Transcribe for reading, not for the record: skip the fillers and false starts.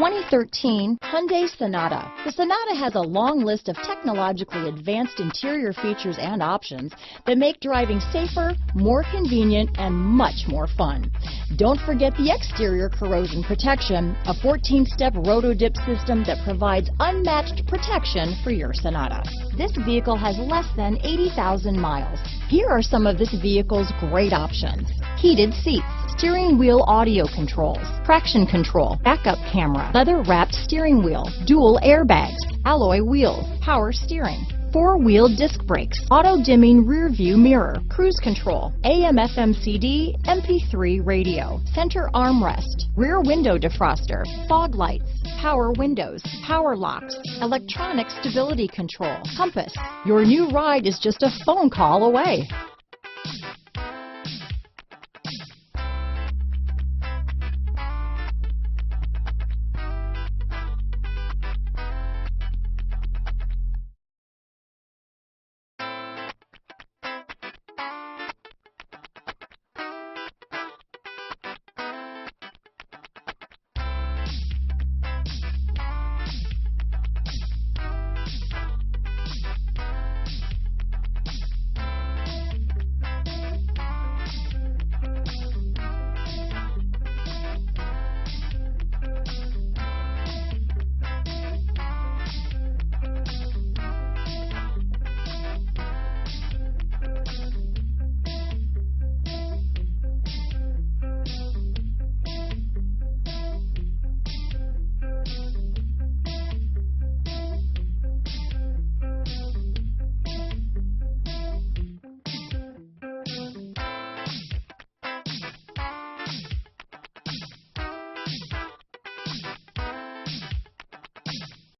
2013 Hyundai Sonata. The Sonata has a long list of technologically advanced interior features and options that make driving safer, more convenient, and much more fun. Don't forget the exterior corrosion protection, a 14-step roto-dip system that provides unmatched protection for your Sonata. This vehicle has less than 80,000 miles. Here are some of this vehicle's great options: heated seats, steering wheel audio controls, traction control, backup camera, leather-wrapped steering wheel, dual airbags, alloy wheels, power steering, four-wheel disc brakes, auto-dimming rear-view mirror, cruise control, AM/FM CD, MP3 radio, center armrest, rear window defroster, fog lights, power windows, power locks, electronic stability control, compass. Your new ride is just a phone call away.